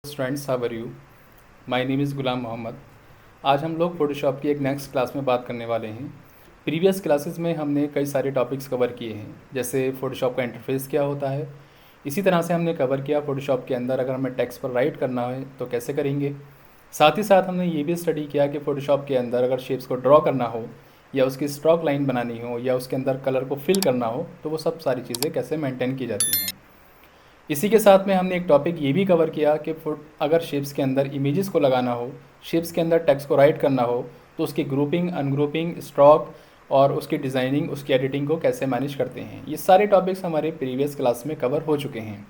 Friends, how are you? My name is Ghulam Mohammad. आज हम लोग फ़ोटोशॉप की एक नेक्स्ट क्लास में बात करने वाले हैं। प्रीवियस क्लासेस में हमने कई सारे टॉपिक्स कवर किए हैं, जैसे फ़ोटोशॉप का इंटरफेस क्या होता है। इसी तरह से हमने कवर किया फ़ोटोशॉप के अंदर अगर हमें टेक्स्ट पर राइट करना है तो कैसे करेंगे। साथ ही साथ हमने ये भी स्टडी किया कि फ़ोटोशॉप के अंदर अगर शेप्स को ड्रॉ करना हो या उसकी स्ट्रोक लाइन बनानी हो या उसके अंदर कलर को फिल करना हो तो वो सब सारी चीज़ें कैसे मेंटेन की जाती हैं। इसी के साथ में हमने एक टॉपिक ये भी कवर किया कि अगर शेप्स के अंदर इमेजेस को लगाना हो, शेप्स के अंदर टेक्स्ट को राइट करना हो तो उसकी ग्रुपिंग, अनग्रुपिंग, स्ट्रोक और उसकी डिज़ाइनिंग, उसकी एडिटिंग को कैसे मैनेज करते हैं। ये सारे टॉपिक्स हमारे प्रीवियस क्लास में कवर हो चुके हैं।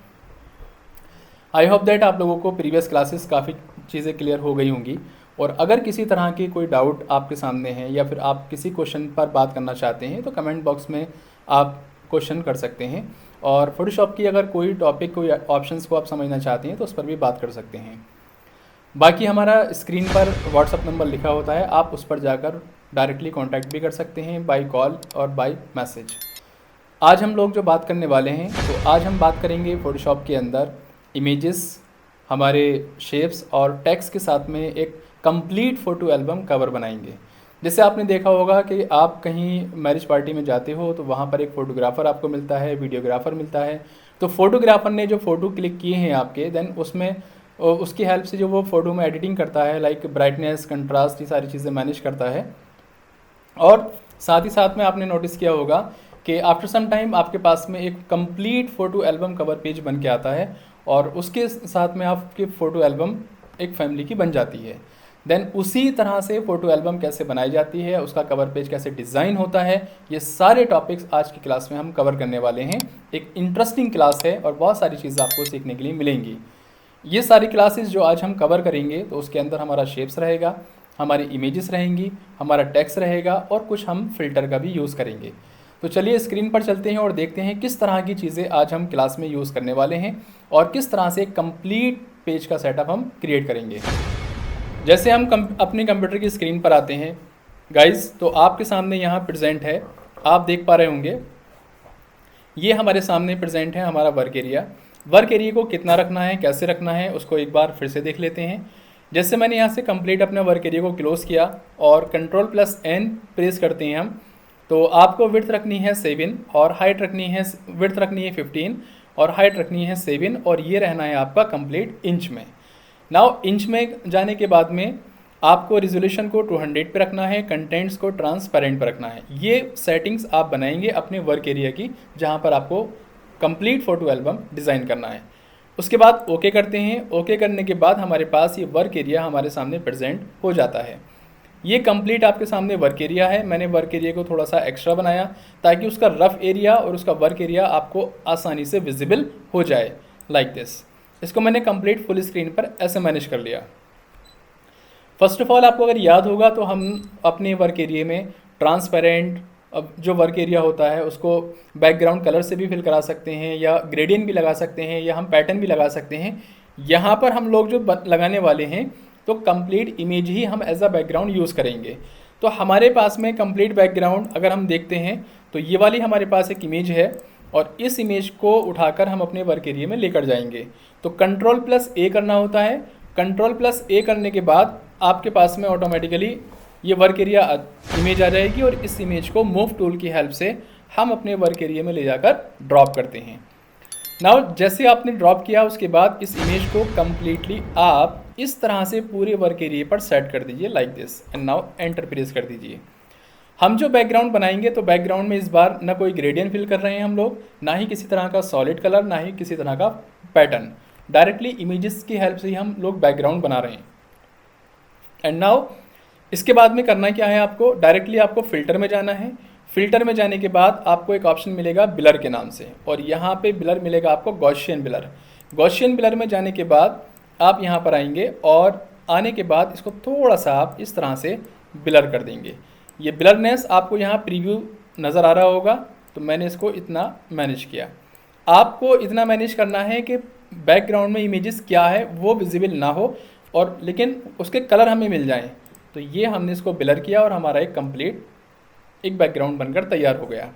आई होप दैट आप लोगों को प्रीवियस क्लासेस काफ़ी चीज़ें क्लियर हो गई होंगी। और अगर किसी तरह की कोई डाउट आपके सामने है या फिर आप किसी क्वेश्चन पर बात करना चाहते हैं तो कमेंट बॉक्स में आप क्वेश्चन कर सकते हैं। और फोटोशॉप की अगर कोई टॉपिक, कोई ऑप्शंस को आप समझना चाहते हैं तो उस पर भी बात कर सकते हैं। बाकी हमारा स्क्रीन पर व्हाट्सअप नंबर लिखा होता है, आप उस पर जाकर डायरेक्टली कांटेक्ट भी कर सकते हैं बाय कॉल और बाय मैसेज। आज हम लोग जो बात करने वाले हैं तो आज हम बात करेंगे फ़ोटोशॉप के अंदर इमेजेस, हमारे शेप्स और टेक्स्ट के साथ में एक कंप्लीट फ़ोटो एल्बम कवर बनाएंगे। जैसे आपने देखा होगा कि आप कहीं मैरिज पार्टी में जाते हो तो वहाँ पर एक फ़ोटोग्राफ़र आपको मिलता है, वीडियोग्राफ़र मिलता है। तो फोटोग्राफ़र ने जो फ़ोटो क्लिक किए हैं आपके, देन उसमें उसकी हेल्प से जो वो फ़ोटो में एडिटिंग करता है, लाइक ब्राइटनेस, कंट्रास्ट, ये सारी चीज़ें मैनेज करता है। और साथ ही साथ में आपने नोटिस किया होगा कि आफ्टर सम टाइम आपके पास में एक complete photo album cover page बन के आता है और उसके साथ में आपकी फ़ोटो एल्बम एक फैमिली की बन जाती है। देन उसी तरह से फ़ोटो एल्बम कैसे बनाई जाती है, उसका कवर पेज कैसे डिज़ाइन होता है, ये सारे टॉपिक्स आज की क्लास में हम कवर करने वाले हैं। एक इंटरेस्टिंग क्लास है और बहुत सारी चीज़ें आपको सीखने के लिए मिलेंगी। ये सारी क्लासेस जो आज हम कवर करेंगे तो उसके अंदर हमारा शेप्स रहेगा, हमारी इमेजेस रहेंगी, हमारा टेक्स्ट रहेगा और कुछ हम फ़िल्टर का भी यूज़ करेंगे। तो चलिए स्क्रीन पर चलते हैं और देखते हैं किस तरह की चीज़ें आज हम क्लास में यूज़ करने वाले हैं और किस तरह से एक कंप्लीट पेज का सेटअप हम क्रिएट करेंगे। जैसे हम अपने कंप्यूटर की स्क्रीन पर आते हैं गाइस, तो आपके सामने यहाँ प्रेजेंट है, आप देख पा रहे होंगे ये हमारे सामने प्रेजेंट है हमारा वर्क एरिया। वर्क एरिया को कितना रखना है, कैसे रखना है, उसको एक बार फिर से देख लेते हैं। जैसे मैंने यहाँ से कंप्लीट अपने वर्क एरिया को क्लोज़ किया और Ctrl+N प्रेस करते हैं हम, तो आपको विड्थ रखनी है 7 और हाइट रखनी है, विड्थ रखनी है 15 और हाइट रखनी है 7 और ये रहना है आपका कंप्लीट इंच में। नाउ इंच में जाने के बाद में आपको रिजोल्यूशन को 200 पे रखना है, कंटेंट्स को ट्रांसपेरेंट पे रखना है। ये सेटिंग्स आप बनाएंगे अपने वर्क एरिया की, जहाँ पर आपको कंप्लीट फ़ोटो एल्बम डिज़ाइन करना है। उसके बाद ओके करते हैं। ओके करने के बाद हमारे पास ये वर्क एरिया हमारे सामने प्रेजेंट हो जाता है। ये कंप्लीट आपके सामने वर्क एरिया है। मैंने वर्क एरिया को थोड़ा सा एक्स्ट्रा बनाया ताकि उसका रफ एरिया और उसका वर्क एरिया आपको आसानी से विजिबल हो जाए, लाइक दिस। इसको मैंने कंप्लीट फुल स्क्रीन पर ऐसे मैनेज कर लिया। फर्स्ट ऑफ ऑल आपको अगर याद होगा तो हम अपने वर्क एरिया में ट्रांसपेरेंट जो वर्क एरिया होता है उसको बैकग्राउंड कलर से भी फिल करा सकते हैं या ग्रेडियंट भी लगा सकते हैं या हम पैटर्न भी लगा सकते हैं। यहाँ पर हम लोग जो लगाने वाले हैं तो कंप्लीट इमेज ही हम एज अ बैकग्राउंड यूज़ करेंगे। तो हमारे पास में कंप्लीट बैकग्राउंड अगर हम देखते हैं तो ये वाली हमारे पास एक इमेज है और इस इमेज को उठाकर हम अपने वर्क एरिया में लेकर जाएंगे। तो Ctrl+A करना होता है। Ctrl+A करने के बाद आपके पास में ऑटोमेटिकली ये वर्क एरिया इमेज आ जाएगी और इस इमेज को मूव टूल की हेल्प से हम अपने वर्क एरिया में ले जाकर ड्रॉप करते हैं। नाउ जैसे आपने ड्रॉप किया उसके बाद इस इमेज को कम्प्लीटली आप इस तरह से पूरे वर्क एरिया पर सेट कर दीजिए, like this, and now enter press कर दीजिए। हम जो बैकग्राउंड बनाएंगे तो बैकग्राउंड में इस बार ना कोई ग्रेडियंट फिल कर रहे हैं हम लोग, ना ही किसी तरह का सॉलिड कलर, ना ही किसी तरह का पैटर्न। डायरेक्टली इमेजेस की हेल्प से ही हम लोग बैकग्राउंड बना रहे हैं। एंड नाउ इसके बाद में करना क्या है, आपको डायरेक्टली आपको फ़िल्टर में जाना है। फ़िल्टर में जाने के बाद आपको एक ऑप्शन मिलेगा ब्लर के नाम से और यहाँ पे ब्लर मिलेगा आपको गॉसियन ब्लर। गॉसियन ब्लर में जाने के बाद आप यहाँ पर आएंगे और आने के बाद इसको थोड़ा सा आप इस तरह से ब्लर कर देंगे। ये ब्लरनेस आपको यहाँ प्रीव्यू नज़र आ रहा होगा, तो मैंने इसको इतना मैनेज किया। आपको इतना मैनेज करना है कि बैकग्राउंड में इमेजेस क्या है वो विजिबल ना हो और लेकिन उसके कलर हमें मिल जाएं। तो ये हमने इसको ब्लर किया और हमारा एक कंप्लीट एक बैकग्राउंड बनकर तैयार हो गया।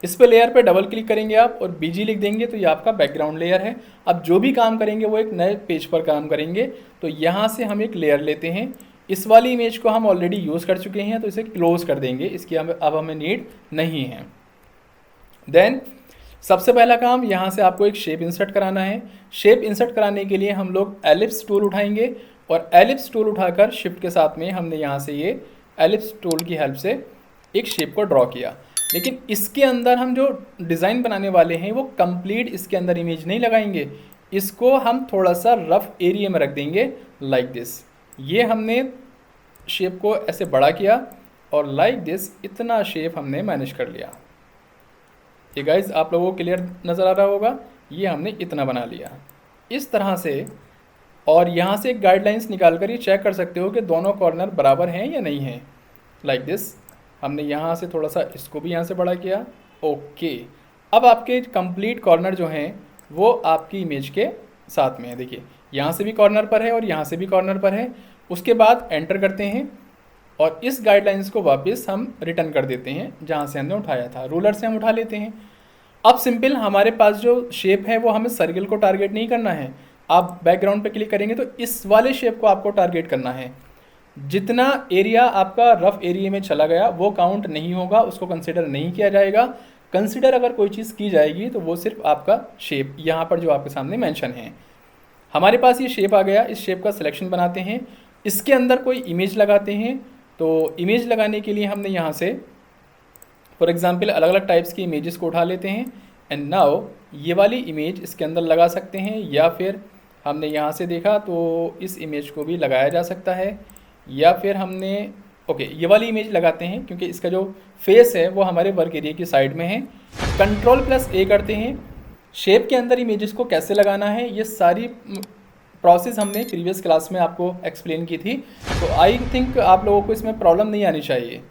इस पे लेयर पे डबल क्लिक करेंगे आप और बीजी लिख देंगे तो ये आपका बैकग्राउंड लेयर है। अब जो भी काम करेंगे वो एक नए पेज पर काम करेंगे। तो यहाँ से हम एक लेयर लेते हैं, इस वाली इमेज को हम ऑलरेडी यूज़ कर चुके हैं तो इसे क्लोज कर देंगे, इसकी अब हमें नीड नहीं है। देन सबसे पहला काम यहाँ से आपको एक शेप इंसर्ट कराना है। शेप इंसर्ट कराने के लिए हम लोग एलिप्स टूल उठाएंगे और एलिप्स टूल उठाकर शिफ्ट के साथ में हमने यहाँ से ये एलिप्स टूल की हेल्प से एक शेप को ड्रॉ किया। लेकिन इसके अंदर हम जो डिज़ाइन बनाने वाले हैं वो कंप्लीट इसके अंदर इमेज नहीं लगाएंगे, इसको हम थोड़ा सा रफ एरिया में रख देंगे लाइक दिस। ये हमने शेप को ऐसे बड़ा किया और लाइक दिस इतना शेप हमने मैनेज कर लिया। ये गाइज आप लोगों को क्लियर नज़र आ रहा होगा, ये हमने इतना बना लिया इस तरह से। और यहाँ से एक गाइडलाइंस निकाल कर ये चेक कर सकते हो कि दोनों कॉर्नर बराबर हैं या नहीं हैं लाइक दिस। हमने यहाँ से थोड़ा सा इसको भी यहाँ से बड़ा किया। ओके, अब आपके कंप्लीट कॉर्नर जो हैं वो आपकी इमेज के साथ में है। देखिए यहाँ से भी कॉर्नर पर है और यहाँ से भी कॉर्नर पर है। उसके बाद एंटर करते हैं और इस गाइडलाइंस को वापस हम रिटर्न कर देते हैं जहाँ से हमने उठाया था, रूलर से हम उठा लेते हैं। अब सिंपल हमारे पास जो शेप है वो हमें सर्किल को टारगेट नहीं करना है। आप बैकग्राउंड पे क्लिक करेंगे तो इस वाले शेप को आपको टारगेट करना है। जितना एरिया आपका रफ एरिया में चला गया वो काउंट नहीं होगा, उसको कंसिडर नहीं किया जाएगा। कंसिडर अगर कोई चीज़ की जाएगी तो वो सिर्फ आपका शेप, यहाँ पर जो आपके सामने मेंशन है। हमारे पास ये शेप आ गया, इस शेप का सिलेक्शन बनाते हैं, इसके अंदर कोई इमेज लगाते हैं। तो इमेज लगाने के लिए हमने यहाँ से फॉर एग्जांपल अलग अलग टाइप्स की इमेजेस को उठा लेते हैं एंड नाउ ये वाली इमेज इसके अंदर लगा सकते हैं, या फिर हमने यहाँ से देखा तो इस इमेज को भी लगाया जा सकता है, या फिर हमने ये वाली इमेज लगाते हैं क्योंकि इसका जो फेस है वो हमारे वर्क एरिया की साइड में है। Ctrl+A करते हैं। शेप के अंदर इमेजेस को कैसे लगाना है ये सारी प्रोसेस हमने प्रीवियस क्लास में आपको एक्सप्लेन की थी, तो आई थिंक आप लोगों को इसमें प्रॉब्लम नहीं आनी चाहिए।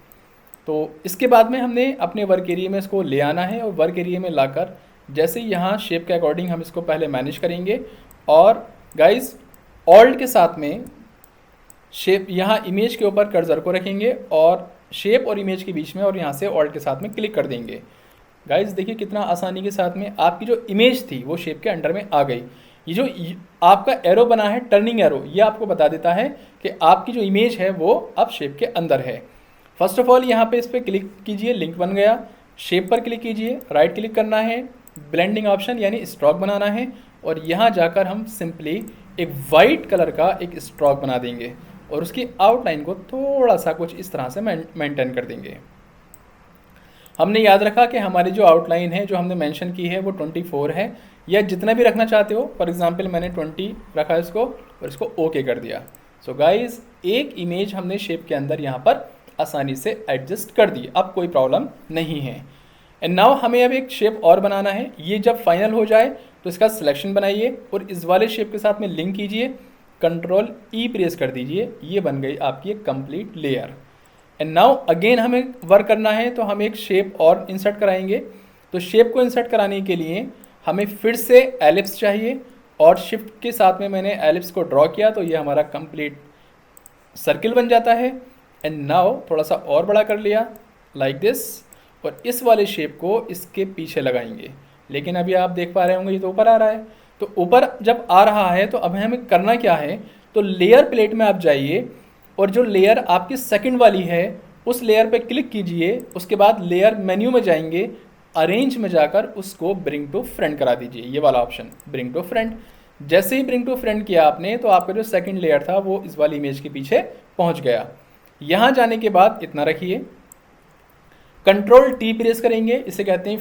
तो इसके बाद में हमने अपने वर्क एरिया में इसको ले आना है और वर्क एरिया में लाकर जैसे यहाँ शेप के अकॉर्डिंग हम इसको पहले मैनेज करेंगे। और गाइज ऑल्ट के साथ में शेप यहाँ इमेज के ऊपर कर्सर को रखेंगे और शेप और इमेज के बीच में और यहाँ से ऑल्ट के साथ में क्लिक कर देंगे। गाइज देखिए कितना आसानी के साथ में आपकी जो इमेज थी वो शेप के अंडर में आ गई। ये जो आपका एरो बना है टर्निंग एरो, ये आपको बता देता है कि आपकी जो इमेज है वो अब शेप के अंदर है। फर्स्ट ऑफ ऑल यहाँ पे इस पर क्लिक कीजिए, लिंक बन गया। शेप पर क्लिक कीजिए, राइट क्लिक करना है, ब्लेंडिंग ऑप्शन यानी स्ट्रोक बनाना है और यहाँ जाकर हम सिंपली एक वाइट कलर का एक स्ट्रोक बना देंगे और उसकी आउटलाइन को थोड़ा सा कुछ इस तरह से मेंटेन कर देंगे। हमने याद रखा कि हमारी जो आउटलाइन है जो हमने मेंशन की है वो 24 है, या जितना भी रखना चाहते हो। फॉर एग्जांपल मैंने 20 रखा इसको और इसको ओके कर दिया। सो गाइज एक इमेज हमने शेप के अंदर यहाँ पर आसानी से एडजस्ट कर दी, अब कोई प्रॉब्लम नहीं है। एंड नाउ हमें अब एक शेप और बनाना है। ये जब फाइनल हो जाए तो इसका सिलेक्शन बनाइए और इस वाले शेप के साथ में लिंक कीजिए, Ctrl+E प्रेस कर दीजिए, ये बन गई आपकी एक complete layer. And now again हमें वर्क करना है तो हम एक शेप और इंसर्ट कराएंगे। तो शेप को इंसर्ट कराने के लिए हमें फिर से एलिप्स चाहिए और शिफ्ट के साथ में मैंने एलिप्स को ड्रॉ किया तो ये हमारा कंप्लीट सर्किल बन जाता है। एंड नाउ थोड़ा सा और बड़ा कर लिया लाइक दिस और इस वाले शेप को इसके पीछे लगाएंगे। लेकिन अभी आप देख पा रहे होंगे ये तो ऊपर आ रहा है। तो ऊपर जब आ रहा है तो अब हमें करना क्या है, तो लेयर प्लेट में आप जाइए और जो लेयर आपकी सेकंड वाली है उस लेयर पे क्लिक कीजिए। उसके बाद लेयर मेन्यू में जाएंगे, अरेंज में जाकर उसको ब्रिंग टू फ्रंट करा दीजिए, ये वाला ऑप्शन ब्रिंग टू फ्रंट। जैसे ही ब्रिंग टू फ्रंट किया आपने तो आपका जो सेकंड लेयर था वो इस वाली इमेज के पीछे पहुंच गया। यहाँ जाने के बाद इतना रखिए, Ctrl+T प्रेस करेंगे, इसे कहते हैं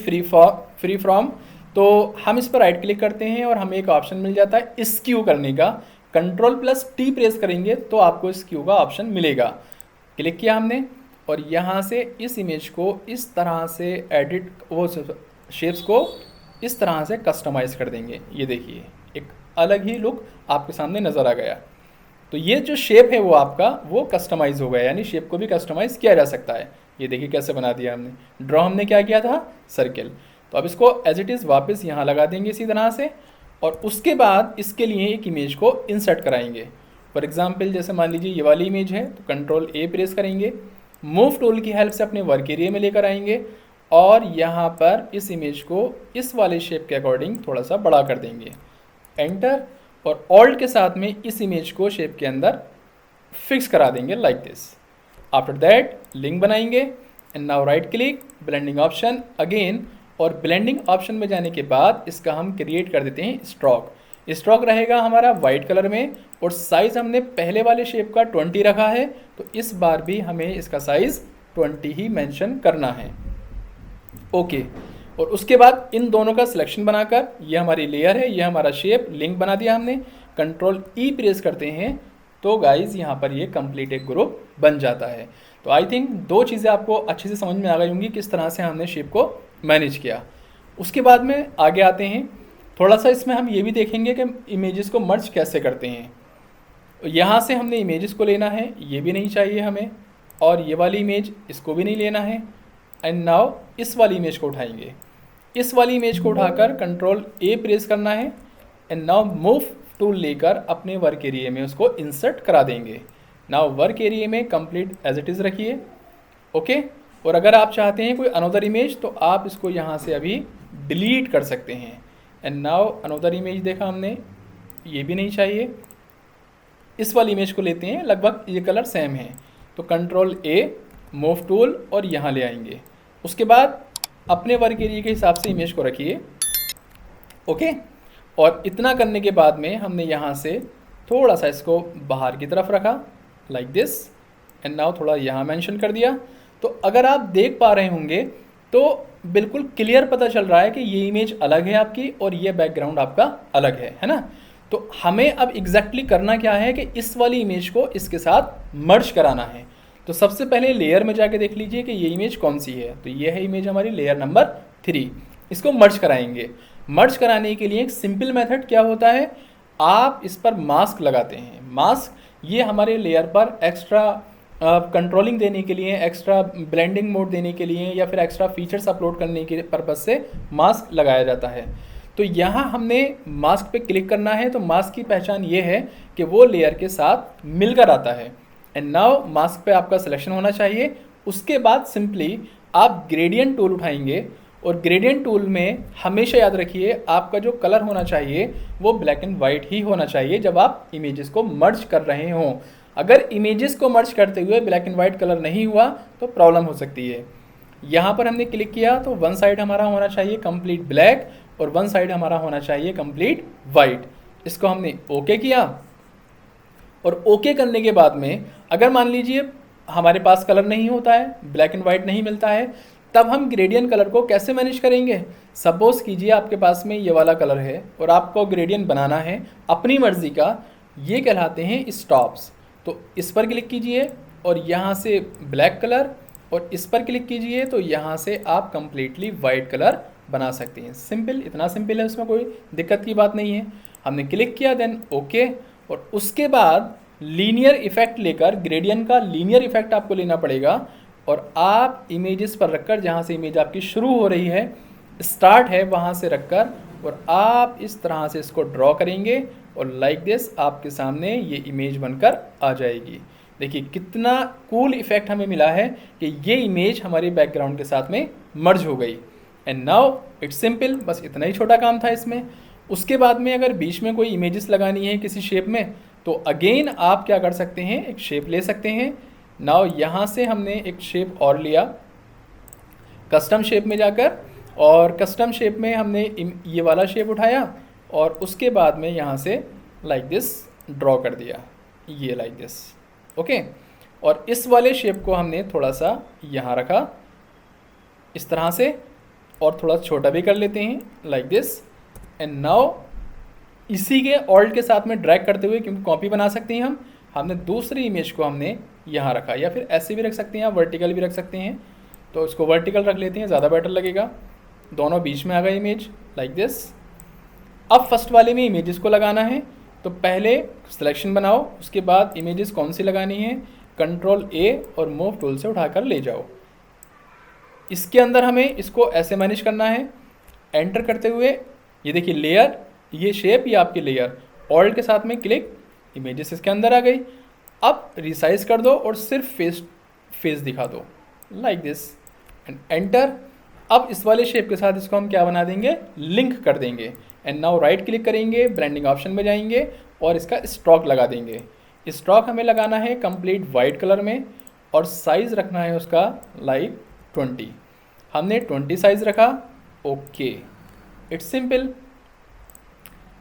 फ्री फ्रॉम। तो हम इस पर राइट क्लिक करते हैं और हमें एक ऑप्शन मिल जाता है स्क्यू करने का। Ctrl+T प्रेस करेंगे तो आपको स्क्यू का ऑप्शन मिलेगा। क्लिक किया हमने और यहाँ से इस इमेज को इस तरह से एडिट, वो शेप्स को इस तरह से कस्टमाइज़ कर देंगे। ये देखिए एक अलग ही लुक आपके सामने नज़र आ गया। तो ये जो शेप है वो आपका वो कस्टमाइज़ हो गया, यानी शेप को भी कस्टमाइज़ किया जा सकता है। ये देखिए कैसे बना दिया हमने। ड्रॉ हमने क्या किया था, सर्किल। तो अब इसको एज इट इज़ वापस यहाँ लगा देंगे इसी तरह से और उसके बाद इसके लिए एक इमेज को इंसर्ट कराएंगे। फॉर एग्जांपल जैसे मान लीजिए ये वाली इमेज है तो Ctrl+A प्रेस करेंगे, मूव टूल की हेल्प से अपने वर्क एरिया में लेकर आएंगे और यहाँ पर इस इमेज को इस वाले शेप के अकॉर्डिंग थोड़ा सा बड़ा कर देंगे। एंटर, और ऑल्ट के साथ में इस इमेज को शेप के अंदर फिक्स करा देंगे like this. After that link बनाएंगे and now right click, blending option again, और ब्लेंडिंग ऑप्शन में जाने के बाद इसका हम क्रिएट कर देते हैं स्ट्रोक। स्ट्रोक रहेगा हमारा वाइट कलर में, और साइज़ हमने पहले वाले शेप का 20 रखा है, तो इस बार भी हमें इसका साइज़ 20 ही मेंशन करना है। ओके, और उसके बाद इन दोनों का सिलेक्शन बनाकर, ये हमारी लेयर है, ये हमारा शेप, लिंक बना दिया हमने, कंट्रोल ई प्रेस करते हैं तो गाइज यहाँ पर ये कंप्लीट एक ग्रुप बन जाता है। तो आई थिंक दो चीज़ें आपको अच्छे से समझ में आ गई होंगी किस तरह से हमने शेप को मैनेज किया। उसके बाद में आगे आते हैं, थोड़ा सा इसमें हम ये भी देखेंगे कि इमेजेस को मर्ज कैसे करते हैं। यहाँ से हमने इमेजेस को लेना है, ये भी नहीं चाहिए हमें, और ये वाली इमेज इसको भी नहीं लेना है। एंड नाउ इस वाली इमेज को उठाएंगे, इस वाली इमेज को उठाकर कंट्रोल ए प्रेस करना है एंड नाउ मूव टूल लेकर अपने वर्क एरिया में उसको इंसर्ट करा देंगे। नाउ वर्क एरिया में कंप्लीट एज इट इज़ रखिए। ओके, और अगर आप चाहते हैं कोई अनदर इमेज तो आप इसको यहाँ से अभी डिलीट कर सकते हैं। एंड नाउ अनदर इमेज देखा हमने, ये भी नहीं चाहिए, इस वाली इमेज को लेते हैं, लगभग ये कलर सेम है, तो कंट्रोल ए, मूव टूल, और यहाँ ले आएंगे। उसके बाद अपने वर्क एरिया के हिसाब से इमेज को रखिए। ओके, और इतना करने के बाद में हमने यहाँ से थोड़ा सा इसको बाहर की तरफ रखा लाइक दिस एंड नाउ थोड़ा यहाँ मेंशन कर दिया। तो अगर आप देख पा रहे होंगे तो बिल्कुल क्लियर पता चल रहा है कि ये इमेज अलग है आपकी और ये बैकग्राउंड आपका अलग है ना। तो हमें अब एग्जैक्टली करना क्या है कि इस वाली इमेज को इसके साथ मर्ज कराना है। तो सबसे पहले लेयर में जाके देख लीजिए कि ये इमेज कौन सी है। तो ये है इमेज हमारी लेयर नंबर 3, इसको मर्ज कराएंगे। मर्ज कराने के लिए एक सिंपल मेथड क्या होता है, आप इस पर मास्क लगाते हैं। मास्क ये हमारे लेयर पर एक्स्ट्रा कंट्रोलिंग देने के लिए, एक्स्ट्रा ब्लेंडिंग मोड देने के लिए, या फिर एक्स्ट्रा फीचर्स अपलोड करने के पर्पज़ से मास्क लगाया जाता है। तो यहाँ हमने मास्क पे क्लिक करना है। तो मास्क की पहचान ये है कि वो लेयर के साथ मिलकर आता है। एंड नाउ मास्क पे आपका सिलेक्शन होना चाहिए। उसके बाद सिंपली आप ग्रेडियंट टूल उठाएंगे, और ग्रेडियंट टूल में हमेशा याद रखिए आपका जो कलर होना चाहिए वो ब्लैक एंड वाइट ही होना चाहिए जब आप इमेजेस को मर्ज कर रहे हों। अगर इमेजेस को मर्ज करते हुए ब्लैक एंड वाइट कलर नहीं हुआ तो प्रॉब्लम हो सकती है। यहाँ पर हमने क्लिक किया तो वन साइड हमारा होना चाहिए कंप्लीट ब्लैक और वन साइड हमारा होना चाहिए कंप्लीट वाइट। इसको हमने ओके किया, और ओके करने के बाद में अगर मान लीजिए हमारे पास कलर नहीं होता है, ब्लैक एंड वाइट नहीं मिलता है, तब हम ग्रेडियंट कलर को कैसे मैनेज करेंगे। सपोज कीजिए आपके पास में ये वाला कलर है और आपको ग्रेडियंट बनाना है अपनी मर्जी का, ये कहलाते हैं स्टॉप्स। तो इस पर क्लिक कीजिए और यहाँ से ब्लैक कलर, और इस पर क्लिक कीजिए तो यहाँ से आप कंप्लीटली वाइट कलर बना सकते हैं। सिंपल, इतना सिंपल है, उसमें कोई दिक्कत की बात नहीं है। हमने क्लिक किया देन ओके, और उसके बाद लीनियर इफेक्ट लेकर, ग्रेडियंट का लीनियर इफेक्ट आपको लेना पड़ेगा, और आप इमेजेस पर रखकर, जहाँ से इमेज आपकी शुरू हो रही है, स्टार्ट है, वहाँ से रखकर, और आप इस तरह से इसको ड्रॉ करेंगे और लाइक दिस आपके सामने ये इमेज बनकर आ जाएगी। देखिए कितना कूल इफेक्ट हमें मिला है कि ये इमेज हमारे बैकग्राउंड के साथ में मर्ज हो गई। एंड नाउ इट्स सिंपल, बस इतना ही छोटा काम था इसमें। उसके बाद में अगर बीच में कोई इमेजेस लगानी है किसी शेप में, तो अगेन आप क्या कर सकते हैं, एक शेप ले सकते हैं। नाउ यहाँ से हमने एक शेप और लिया कस्टम शेप में जाकर, और कस्टम शेप में हमने ये वाला शेप उठाया, और उसके बाद में यहाँ से लाइक दिस ड्रॉ कर दिया, ये लाइक दिस। ओके, और इस वाले शेप को हमने थोड़ा सा यहाँ रखा इस तरह से, और थोड़ा छोटा भी कर लेते हैं लाइक दिस। एंड नाउ इसी के ऑल्ट के साथ में ड्रैग करते हुए, क्योंकि कॉपी बना सकते हैं हमने दूसरी इमेज को हमने यहाँ रखा, या फिर ऐसे भी रख सकते हैं, आप वर्टिकल भी रख सकते हैं। तो इसको वर्टिकल रख लेते हैं, ज़्यादा बेटर लगेगा। दोनों बीच में आ गए इमेज लाइक दिस। अब फर्स्ट वाले में इमेजेस को लगाना है, तो पहले सिलेक्शन बनाओ, उसके बाद इमेजेस कौन सी लगानी है, कंट्रोल ए और मूव टूल से उठाकर ले जाओ। इसके अंदर हमें इसको ऐसे मैनेज करना है, एंटर करते हुए, ये देखिए लेयर, ये शेप, ये आपकी लेयर, ऑल्ट के साथ में क्लिक, इमेजेस इसके अंदर आ गई। अब रिसाइज कर दो और सिर्फ फेस दिखा दो लाइक दिस एंड एंटर। अब इस वाले शेप के साथ इसको हम क्या बना देंगे, लिंक कर देंगे। एंड नाउ राइट क्लिक करेंगे, ब्लेंडिंग ऑप्शन में जाएंगे और इसका स्ट्रोक लगा देंगे। स्ट्रोक हमें लगाना है कंप्लीट वाइट कलर में और साइज़ रखना है उसका लाइक 20। हमने 20 साइज़ रखा, ओके, इट्स सिंपल।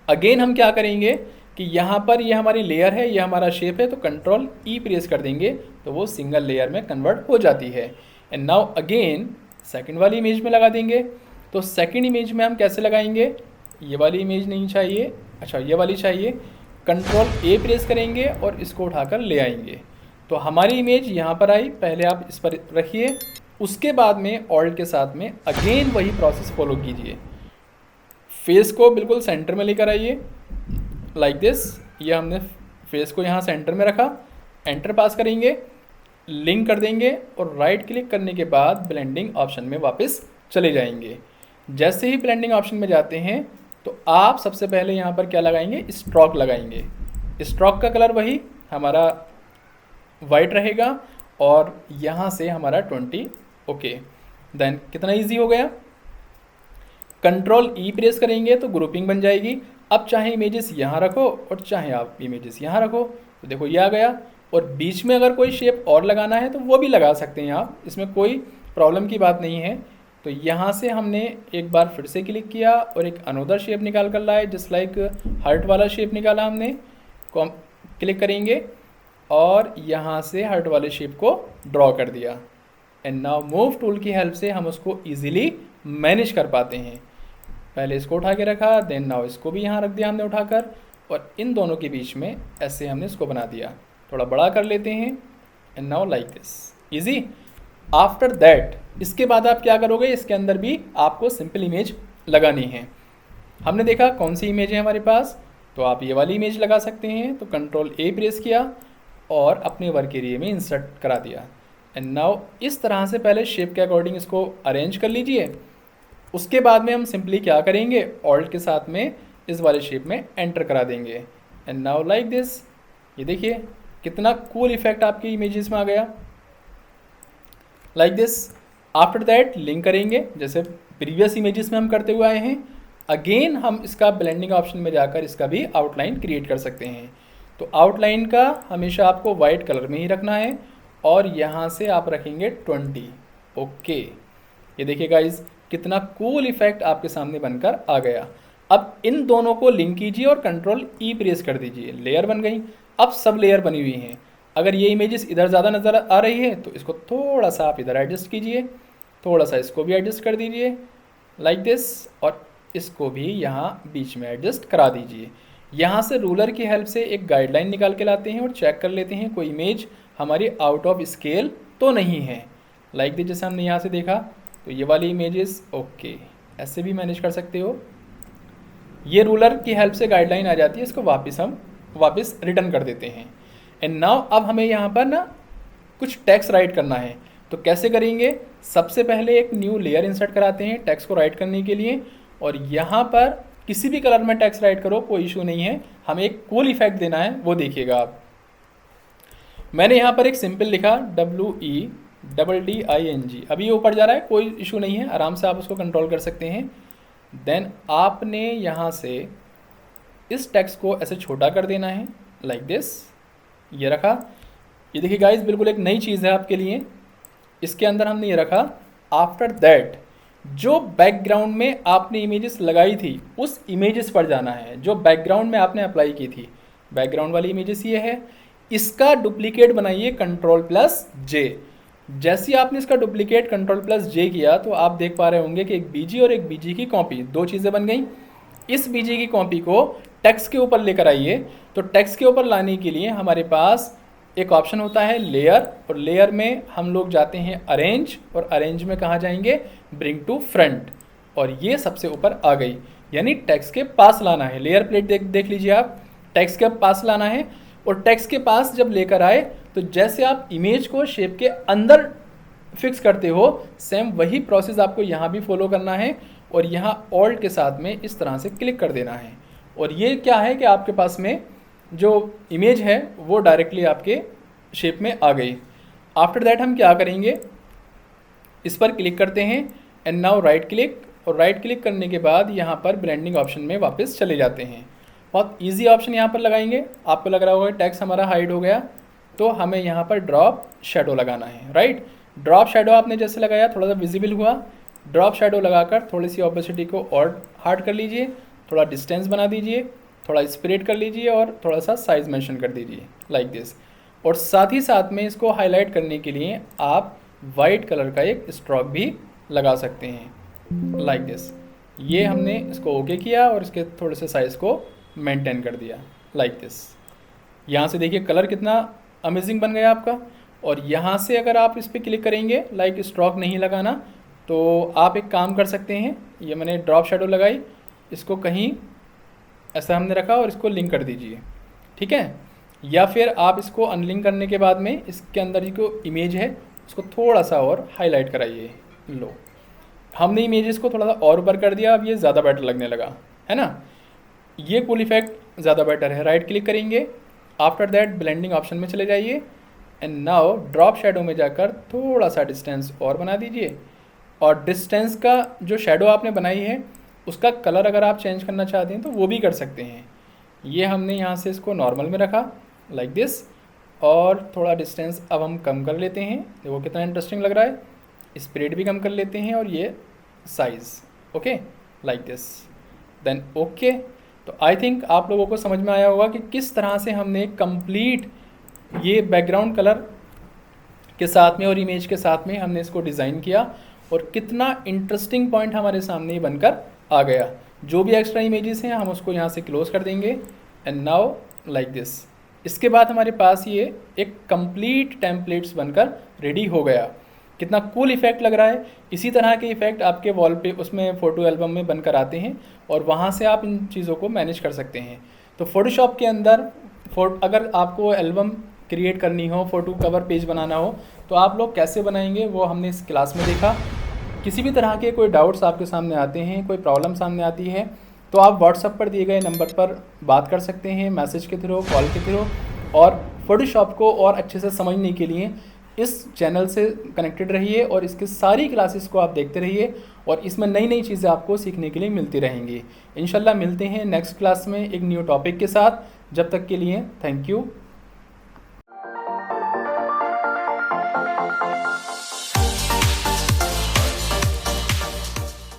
अगेन हम क्या करेंगे कि यहाँ पर ये हमारी लेयर है, ये हमारा शेप है, तो कंट्रोल ई प्रेस कर देंगे तो वो सिंगल लेयर में कन्वर्ट हो जाती है। एंड नाउ अगेन सेकंड वाली इमेज में लगा देंगे। तो सेकंड इमेज में हम कैसे लगाएंगे, ये वाली इमेज नहीं चाहिए, अच्छा ये वाली चाहिए। कंट्रोल ए प्रेस करेंगे और इसको उठाकर ले आएंगे तो हमारी इमेज यहाँ पर आई। पहले आप इस पर रखिए, उसके बाद में ऑल्ट के साथ में अगेन वही प्रोसेस फॉलो कीजिए। फेस को बिल्कुल सेंटर में लेकर आइए लाइक दिस। ये हमने फेस को यहाँ सेंटर में रखा, एंटर पास करेंगे, लिंक कर देंगे और राइट क्लिक करने के बाद ब्लेंडिंग ऑप्शन में वापस चले जाएंगे। जैसे ही ब्लेंडिंग ऑप्शन में जाते हैं तो आप सबसे पहले यहाँ पर क्या लगाएंगे, स्ट्रोक लगाएंगे। स्ट्रोक का कलर वही हमारा वाइट रहेगा और यहाँ से हमारा 20, ओके। देन कितना इजी हो गया। कंट्रोल ई प्रेस करेंगे तो ग्रुपिंग बन जाएगी। अब चाहे इमेजेस यहाँ रखो और चाहे आप इमेजेस यहाँ रखो, तो देखो ये आ गया। और बीच में अगर कोई शेप और लगाना है तो वो भी लगा सकते हैं आप, इसमें कोई प्रॉब्लम की बात नहीं है। तो यहाँ से हमने एक बार फिर से क्लिक किया और एक अनोदर शेप निकाल कर लाए, जस्ट लाइक हार्ट वाला शेप निकाला हमने। क्लिक करेंगे और यहाँ से हार्ट वाले शेप को ड्रॉ कर दिया। एंड नाउ मूव टूल की हेल्प से हम उसको ईजिली मैनेज कर पाते हैं। पहले इसको उठा के रखा, देन नाउ इसको भी यहाँ रख दिया हमने उठाकर, और इन दोनों के बीच में ऐसे हमने इसको बना दिया। थोड़ा बड़ा कर लेते हैं, and now like this, easy. After that इसके बाद आप क्या करोगे, इसके अंदर भी आपको सिंपल इमेज लगानी है। हमने देखा कौन सी इमेज है हमारे पास, तो आप ये वाली इमेज लगा सकते हैं। तो कंट्रोल ए प्रेस किया और अपने वर्क एरिया में इंसर्ट करा दिया। एंड नाउ इस तरह से पहले शेप के अकॉर्डिंग इसको अरेंज कर लीजिए। उसके बाद में हम सिंपली क्या करेंगे, ऑल्ट के साथ में इस वाले शेप में एंटर करा देंगे। एंड नाउ लाइक दिस, ये देखिए कितना कूल इफेक्ट आपकी इमेजेस में आ गया like this. After that link करेंगे जैसे प्रीवियस इमेजेस में हम करते हुए आए हैं। अगेन हम इसका ब्लेंडिंग ऑप्शन में जाकर इसका भी आउटलाइन क्रिएट कर सकते हैं। तो आउटलाइन का हमेशा आपको वाइट कलर में ही रखना है और यहाँ से आप रखेंगे 20, ओके। ये देखिए गाइज कितना कूल इफेक्ट आपके सामने बनकर आ गया। अब इन दोनों को लिंक कीजिए और कंट्रोल ई प्रेस कर दीजिए, लेयर बन गई। अब सब लेयर बनी हुई हैं। अगर ये इमेजेस इधर ज़्यादा नज़र आ रही है तो इसको थोड़ा सा आप इधर एडजस्ट कीजिए, थोड़ा सा इसको भी एडजस्ट कर दीजिए लाइक दिस, और इसको भी यहाँ बीच में एडजस्ट करा दीजिए। यहाँ से रूलर की हेल्प से एक गाइडलाइन निकाल के लाते हैं और चेक कर लेते हैं कोई इमेज हमारी आउट ऑफ स्केल तो नहीं है। लाइक दिस, जैसे हमने यहाँ से देखा तो ये वाली इमेजेस, ओके, ऐसे भी मैनेज कर सकते हो। ये रूलर की हेल्प से गाइडलाइन आ जाती है, इसको वापस रिटर्न कर देते हैं। एंड नाउ अब हमें यहाँ पर ना कुछ टेक्स्ट राइट करना है, तो कैसे करेंगे, सबसे पहले एक न्यू लेयर इंसर्ट कराते हैं टेक्स्ट को राइट करने के लिए। और यहाँ पर किसी भी कलर में टेक्स्ट राइट करो, कोई इशू नहीं है, हमें एक कूल इफेक्ट देना है, वो देखिएगा आप। मैंने यहाँ पर एक सिंपल लिखा WEDDING, अभी ये ऊपर जा रहा है, कोई इशू नहीं है, आराम से आप उसको कंट्रोल कर सकते हैं। देन आपने यहाँ से इस टेक्स्ट को ऐसे छोटा कर देना है लाइक दिस, ये रखा। ये देखिए गाइस बिल्कुल एक नई चीज़ है आपके लिए। इसके अंदर हमने ये रखा, आफ्टर दैट जो बैकग्राउंड में आपने इमेजेस लगाई थी उस इमेजेस पर जाना है जो बैकग्राउंड में आपने अप्लाई की थी। बैकग्राउंड वाली इमेजेस ये है, इसका डुप्लीकेट बनाइए Ctrl+J। जैसे ही आपने इसका डुप्लीकेट Ctrl+J किया तो आप देख पा रहे होंगे कि एक BG और एक BG की कॉपी, दो चीज़ें बन गई। इस BG की कॉपी को टेक्स्ट के ऊपर लेकर आइए। तो टेक्स्ट के ऊपर लाने के लिए हमारे पास एक ऑप्शन होता है लेयर, और लेयर में हम लोग जाते हैं अरेंज, और अरेंज में कहाँ जाएंगे, ब्रिंग टू फ्रंट, और ये सबसे ऊपर आ गई, यानी टेक्स्ट के पास लाना है। लेयर प्लेट देख लीजिए आप, टेक्स्ट के पास लाना है। और टेक्स्ट के पास जब लेकर आए तो जैसे आप इमेज को शेप के अंदर फिक्स करते हो, सेम वही प्रोसेस आपको यहाँ भी फॉलो करना है। और यहाँ ऑल्ट के साथ में इस तरह से क्लिक कर देना है, और ये क्या है कि आपके पास में जो इमेज है वो डायरेक्टली आपके शेप में आ गई। आफ्टर दैट हम क्या करेंगे, इस पर क्लिक करते हैं एंड नाउ राइट क्लिक, और राइट क्लिक करने के बाद यहाँ पर ब्लेंडिंग ऑप्शन में वापस चले जाते हैं। बहुत इजी ऑप्शन यहाँ पर लगाएंगे। आपको लग रहा होगा टेक्स्ट हमारा हाइड हो गया, तो हमें यहाँ पर ड्रॉप शेडो लगाना है, राइट। ड्रॉप शेडो आपने जैसे लगाया थोड़ा सा विजिबल हुआ। ड्रॉप शेडो लगाकर थोड़ी सी ऑपेसिटी को और हार्ड कर लीजिए, थोड़ा डिस्टेंस बना दीजिए, थोड़ा स्प्रेड कर लीजिए और थोड़ा सा साइज मेंशन कर दीजिए लाइक दिस। और साथ ही साथ में इसको हाईलाइट करने के लिए आप वाइट कलर का एक स्ट्रोक भी लगा सकते हैं लाइक दिस। ये हमने इसको ओके किया और इसके थोड़े से साइज़ को मेंटेन कर दिया लाइक दिस। यहाँ से देखिए कलर कितना अमेजिंग बन गया आपका। और यहाँ से अगर आप इस पर क्लिक करेंगे, लाइक स्ट्रोक नहीं लगाना, तो आप एक काम कर सकते हैं। ये मैंने ड्रॉप शेडो लगाई, इसको कहीं ऐसा हमने रखा और इसको लिंक कर दीजिए, ठीक है। या फिर आप इसको अनलिंक करने के बाद में इसके अंदर जो इमेज है उसको थोड़ा सा और हाईलाइट कराइए। लो, हमने इमेजेस को थोड़ा सा और ऊपर कर दिया, अब ये ज़्यादा बेटर लगने लगा, है ना। ये कूल इफेक्ट ज़्यादा बेटर है। राइट क्लिक करेंगे, आफ्टर दैट ब्लेंडिंग ऑप्शन में चले जाइए एंड नाउ ड्रॉप शेडो में जाकर थोड़ा सा डिस्टेंस और बना दीजिए। और डिस्टेंस का जो शेडो आपने बनाई है उसका कलर अगर आप चेंज करना चाहते हैं तो वो भी कर सकते हैं। ये हमने यहाँ से इसको नॉर्मल में रखा लाइक दिस, और थोड़ा डिस्टेंस अब हम कम कर लेते हैं। देखो कितना इंटरेस्टिंग लग रहा है। स्प्रेड भी कम कर लेते हैं और ये size okay like this, then okay. तो आई थिंक आप लोगों को समझ में आया होगा कि किस तरह से हमने कंप्लीट ये बैकग्राउंड कलर के साथ में और इमेज के साथ में हमने इसको डिज़ाइन किया और कितना इंटरेस्टिंग पॉइंट हमारे सामने ही बनकर आ गया। जो भी एक्स्ट्रा इमेजेस हैं हम उसको यहाँ से क्लोज कर देंगे एंड नाउ लाइक दिस। इसके बाद हमारे पास ये एक कंप्लीट टेम्पलेट्स बनकर रेडी हो गया। कितना कूल इफेक्ट लग रहा है। इसी तरह के इफेक्ट आपके वॉल पे उसमें फ़ोटो एल्बम में बनकर आते हैं और वहाँ से आप इन चीज़ों को मैनेज कर सकते हैं। तो फोटोशॉप के अंदर अगर आपको एल्बम क्रिएट करनी हो, फ़ोटो कवर पेज बनाना हो, तो आप लोग कैसे बनाएंगे वो हमने इस क्लास में देखा। किसी भी तरह के कोई डाउट्स आपके सामने आते हैं, कोई प्रॉब्लम सामने आती है, तो आप व्हाट्सएप पर दिए गए नंबर पर बात कर सकते हैं, मैसेज के थ्रू, कॉल के थ्रू। और फोटोशॉप को और अच्छे से समझने के लिए इस चैनल से कनेक्टेड रहिए और इसके सारी क्लासेस को आप देखते रहिए और इसमें नई नई चीज़ें आपको सीखने के लिए मिलती रहेंगी। इंशाल्लाह मिलते हैं नेक्स्ट क्लास में एक न्यू टॉपिक के साथ। जब तक के लिए थैंक यू।